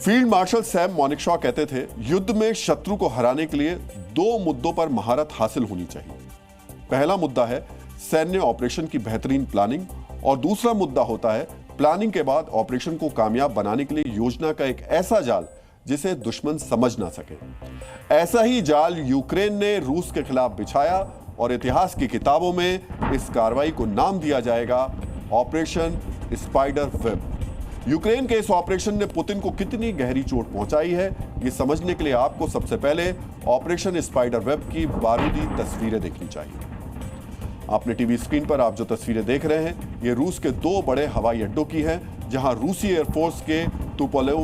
Field marshal Sam मॉनिकशॉ कहते थे, युद्ध में शत्रु को हराने के लिए दो मुद्दों पर महारत हासिल होनी चाहिए। पहला मुद्दा है सैन्य ऑपरेशन की बेहतरीन प्लानिंग और दूसरा मुद्दा होता है प्लानिंग के बाद ऑपरेशन को कामयाब बनाने के लिए योजना का एक ऐसा जाल जिसे दुश्मन समझ ना सके। ऐसा ही जाल यूक्रेन ने रूस के खिलाफ बिछाया और इतिहास की किताबों में इस कार्रवाई को नाम दिया जाएगा ऑपरेशन स्पाइडर वेब। यूक्रेन के इस ऑपरेशन ने पुतिन को कितनी गहरी चोट पहुंचाई है, ये समझने के लिए आपको सबसे पहले ऑपरेशन स्पाइडर वेब की बारूदी तस्वीरें देखनी चाहिए। आपने टीवी स्क्रीन पर आप जो तस्वीरें देख रहे हैं, ये रूस के दो बड़े हवाई अड्डों की हैं, जहां रूसी एयरफोर्स के तुपोलेव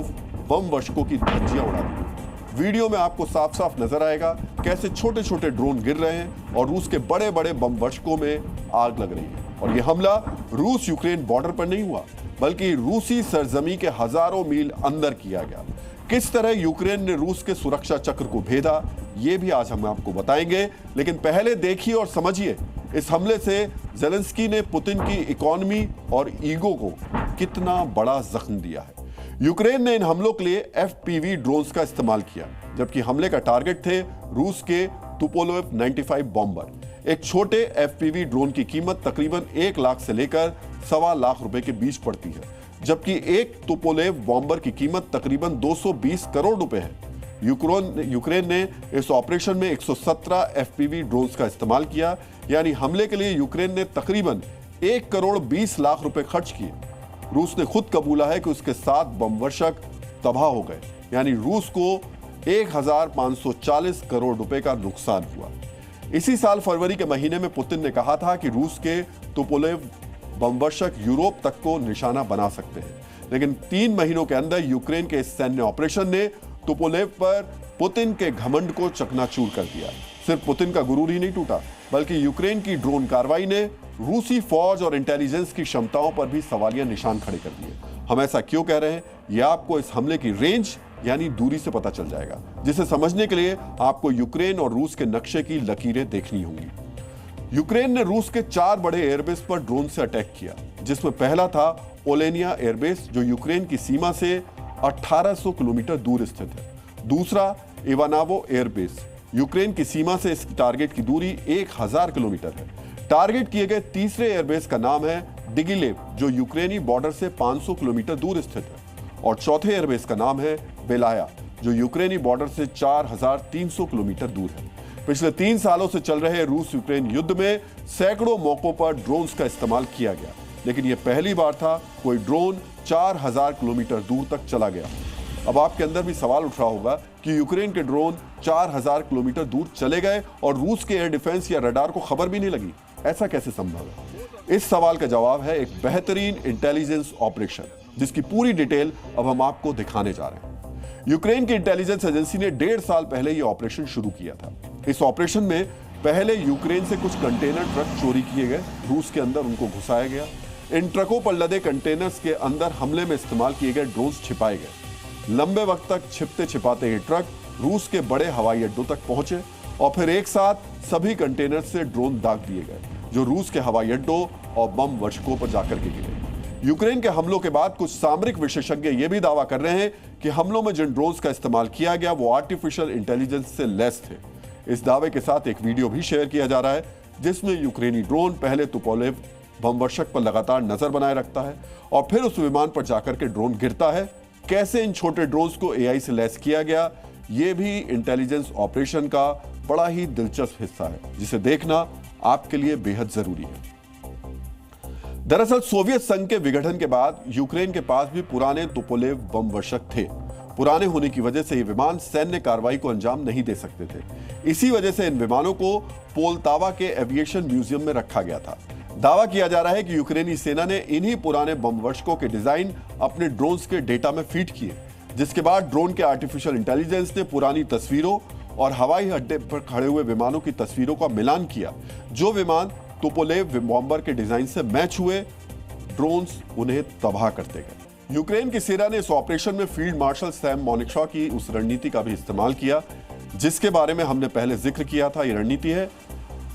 बम वर्षकों की धज्जियां उड़ा दी। वीडियो में आपको साफ साफ नजर आएगा कैसे छोटे छोटे ड्रोन गिर रहे हैं और रूस के बड़े बड़े बम वर्षकों में आग लग रही है। और यह हमला रूस यूक्रेन बॉर्डर पर नहीं हुआ, बल्कि रूसी सरजमी के हजारों मील अंदर किया गया। किस तरह यूक्रेन ने रूस के सुरक्षा चक्र को भेदा, यह भी आज हम आपको बताएंगे। लेकिन पहले देखिए और समझिए इस हमले से ज़ेलेंस्की ने पुतिन की इकोनॉमी और ईगो को कितना बड़ा जख्म दिया है। यूक्रेन ने इन हमलों के लिए FPV ड्रोन्स का इस्तेमाल किया, जबकि हमले का टारगेट थे रूस के तुपोलेव 95 बॉम्बर। एक छोटे FPV ड्रोन की कीमत तकरीबन 1 लाख से लेकर 1.25 लाख रुपए के बीच पड़ती है, जबकि एक तुपोलेव बॉम्बर की कीमत तकरीबन 220 करोड़ रुपए है। यूक्रेन ने इस ऑपरेशन में 117 FPV ड्रोन्स का इस्तेमाल किया, यानी हमले के लिए यूक्रेन ने तकरीबन 1 करोड़ 20 लाख रुपए खर्च किए। रूस ने खुद कबूला है कि उसके 7 बमवर्षक तबाह हो गए, यानी रूस को 1540 करोड़ रुपए का नुकसान हुआ। इसी साल फरवरी के महीने में पुतिन ने कहा था कि रूस के तुपोलेव बमवर्षक यूरोप तक को निशाना बना सकते हैं, लेकिन 3 महीनों के अंदर यूक्रेन के इस सैन्य ऑपरेशन ने तुपोलेव पर पुतिन के घमंड को चकनाचूर कर दिया। सिर्फ पुतिन का गुरूर ही नहीं टूटा, बल्कि यूक्रेन की ड्रोन कार्रवाई ने रूसी फौज और इंटेलिजेंस की क्षमताओं पर भी सवालिया निशान खड़े कर दिए। हम ऐसा क्यों कह रहे हैं, यह आपको इस हमले की रेंज यानी दूरी से पता चल जाएगा, जिसे समझने के लिए आपको यूक्रेन और रूस के नक्शे की लकीरें देखनी होंगी। यूक्रेन ने रूस के 4 बड़े एयरबेस पर ड्रोन से अटैक किया, जिसमें पहला था ओलेनिया एयरबेस, जो यूक्रेन की सीमा से 1800 किलोमीटर दूर स्थित है। दूसरा इवानोवो एयरबेस, यूक्रेन की सीमा से इस टारगेट की दूरी 1000 किलोमीटर है। टारगेट किए गए तीसरे एयरबेस का नाम है डिगिलेव, जो यूक्रेनी बॉर्डर से 500 किलोमीटर दूर स्थित है। और चौथे एयरबेस का नाम है बेलाया, जो यूक्रेनी बॉर्डर से 4300 किलोमीटर दूर है। पिछले 3 सालों से चल रहे रूस यूक्रेन युद्ध में सैकड़ों मौकों पर ड्रोन्स का इस्तेमाल किया गया, लेकिन यह पहली बार था कोई ड्रोन 4000 किलोमीटर दूर तक चला गया। अब आपके अंदर भी सवाल उठ रहा होगा कि यूक्रेन के ड्रोन 4000 किलोमीटर दूर चले गए और रूस के एयर डिफेंस या रडार को खबर भी नहीं लगी, ऐसा कैसे संभव है? इस सवाल का जवाब है एक बेहतरीन इंटेलिजेंस ऑपरेशन, जिसकी पूरी डिटेल अब हम आपको दिखाने जा रहे हैं। यूक्रेन की इंटेलिजेंस एजेंसी ने 1.5 साल पहले यह ऑपरेशन शुरू किया था। इस ऑपरेशन में पहले यूक्रेन से कुछ कंटेनर ट्रक चोरी किए गए, रूस के अंदर उनको घुसाया गया। इन ट्रकों पर लदे कंटेनर्स के अंदर हमले में इस्तेमाल किए गए ड्रोन्स छिपाए गए। लंबे वक्त तक छिपते छिपाते ये ट्रक रूस के बड़े हवाई अड्डों तक पहुंचे और फिर एक साथ सभी कंटेनर से ड्रोन दाग दिए गए, जो रूस के हवाई अड्डों और बम वर्षकों पर जाकर के गिरे। यूक्रेन के हमलों के बाद कुछ सामरिक विशेषज्ञ यह भी दावा कर रहे हैं कि हमलों में जिन ड्रोन्स का इस्तेमाल किया गया वो आर्टिफिशियल इंटेलिजेंस से लैस थे। इस दावे के साथ एक वीडियो भी शेयर किया जा रहा है, जिसमें यूक्रेनी ड्रोन पहले तुपोलेव बमवर्षक पर लगातार नजर बनाए रखता है और फिर उस विमान पर जाकर के ड्रोन गिरता है। कैसे इन छोटे ड्रोन्स को AI से लैस किया गया, यह भी इंटेलिजेंस ऑपरेशन का बड़ा ही दिलचस्प हिस्सा है, जिसे देखना आपके लिए बेहद जरूरी है। दरअसल सोवियत संघ के विघटन के बाद यूक्रेन के पास भी पुराने तुपोलेव बमवर्षक थे। पुराने होने की वजह से ये विमान सैन्य कार्रवाई को अंजाम नहीं दे सकते थे। इसी वजह से इन विमानों को पोलतावा के एविएशन म्यूजियम में रखा गया था। दावा किया जा रहा है कि यूक्रेनी सेना ने इन्हीं पुराने बमवर्षकों के डिजाइन अपने ड्रोन्स के डेटा में फीड किए, जिसके बाद ड्रोन के आर्टिफिशियल इंटेलिजेंस ने पुरानी तस्वीरों और हवाई अड्डे पर खड़े हुए विमानों की तस्वीरों का मिलान किया। जो विमान तुपोलेव बॉम्बर के डिजाइन से मैच हुए, ड्रोन्स उन्हें तबाह करते गए। यूक्रेन की सेना ने इस ऑपरेशन में फील्ड मार्शल सैम मॉनिकशॉ की उस रणनीति का भी इस्तेमाल किया, जिसके बारे में हमने पहले जिक्र किया था। यह रणनीति है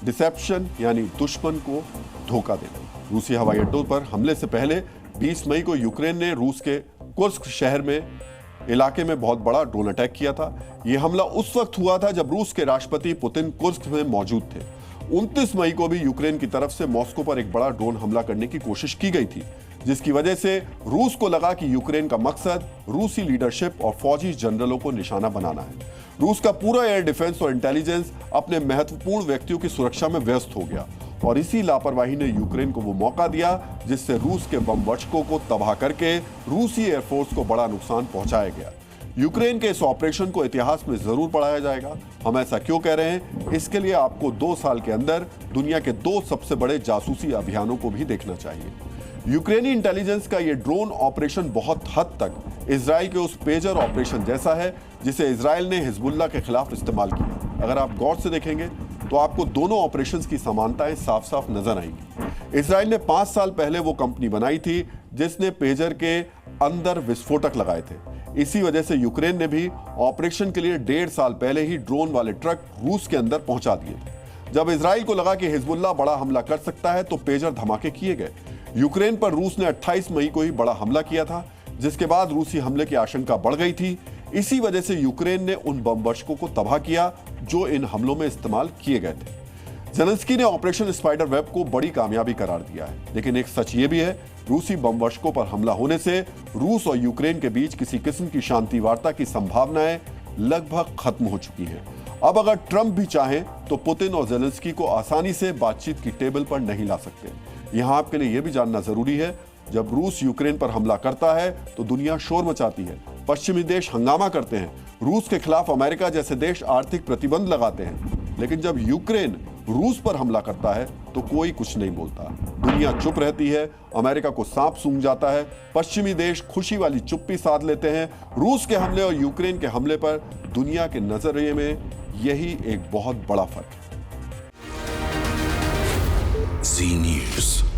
डिसेप्शन, यानी दुश्मन को धोखा देना। रूसी हवाई अड्डों पर हमले से पहले 20 मई को यूक्रेन ने रूस के कुर्स्क शहर में इलाके में बहुत बड़ा ड्रोन अटैक किया था। यह हमला उस वक्त हुआ था जब रूस के राष्ट्रपति पुतिन कुर्स्क में मौजूद थे। 29 मई को भी यूक्रेन की तरफ से मॉस्को पर एक बड़ा ड्रोन हमला करने की कोशिश की गई थी, जिसकी वजह से रूस को लगा कि यूक्रेन का मकसद रूसी लीडरशिप और फौजी जनरलों को निशाना बनाना है। रूस का पूरा एयर डिफेंस और इंटेलिजेंस अपने महत्वपूर्ण व्यक्तियों की सुरक्षा में व्यस्त हो गया और इसी लापरवाही ने यूक्रेन को वो मौका दिया जिससे रूस के बम वर्षकों को तबाह करके रूसी एयरफोर्स को बड़ा नुकसान पहुंचाया गया। यूक्रेन के इस ऑपरेशन को इतिहास में जरूर पढ़ाया जाएगा। हम ऐसा क्यों कह रहे हैं? इसके लिए आपको 2 साल के अंदर दुनिया के 2 सबसे बड़े जासूसी अभियानों को भी देखना चाहिए। यूक्रेनी इंटेलिजेंस का यह ड्रोन ऑपरेशन बहुत हद तक इजराइल के उस पेजर ऑपरेशन जैसा है जिसे इजराइल ने हिजबुल्लाह के खिलाफ इस्तेमाल किया। अगर आप गौर से देखेंगे तो आपको दोनों ऑपरेशंस की समानताएं साफ साफ नजर आएंगी। इजराइल ने 5 साल पहले वो कंपनी बनाई थी जिसने पेजर के अंदर विस्फोटक लगाए थे। इसी वजह से यूक्रेन ने भी ऑपरेशन के लिए 1.5 साल पहले ही ड्रोन वाले ट्रक रूस के अंदर पहुंचा दिए थे। जब इजराइल को लगा कि हिजबुल्लाह बड़ा हमला कर सकता है तो पेजर धमाके किए गए। यूक्रेन पर रूस ने 28 मई को ही बड़ा हमला किया था, जिसके बाद रूसी हमले की आशंका बढ़ गई थी। इसी वजह से यूक्रेन ने उन बम वर्षकों को तबाह किया जो इन हमलों में इस्तेमाल किए गए थे। ज़ेलेंस्की ने ऑपरेशन स्पाइडर वेब को बड़ी कामयाबी करार दिया है, लेकिन एक सच ये भी है, रूसी बम वर्षकों पर हमला होने से रूस और यूक्रेन के बीच किसी किस्म की शांति वार्ता की संभावनाएं लगभग खत्म हो चुकी हैं। अब अगर ट्रंप भी चाहें तो पुतिन और ज़ेलेंस्की को आसानी से बातचीत की टेबल पर नहीं ला सकते। यहां आपके लिए यह भी जानना जरूरी है, जब रूस यूक्रेन पर हमला करता है तो दुनिया शोर मचाती है, पश्चिमी देश हंगामा करते हैं, रूस के खिलाफ अमेरिका जैसे देश आर्थिक प्रतिबंध लगाते हैं। लेकिन जब यूक्रेन रूस पर हमला करता है तो कोई कुछ नहीं बोलता, दुनिया चुप रहती है, अमेरिका को सांप सूंघ जाता है, पश्चिमी देश खुशी वाली चुप्पी साध लेते हैं। रूस के हमले और यूक्रेन के हमले पर दुनिया के नजरिए में यही एक बहुत बड़ा फर्क है। जी न्यूज़।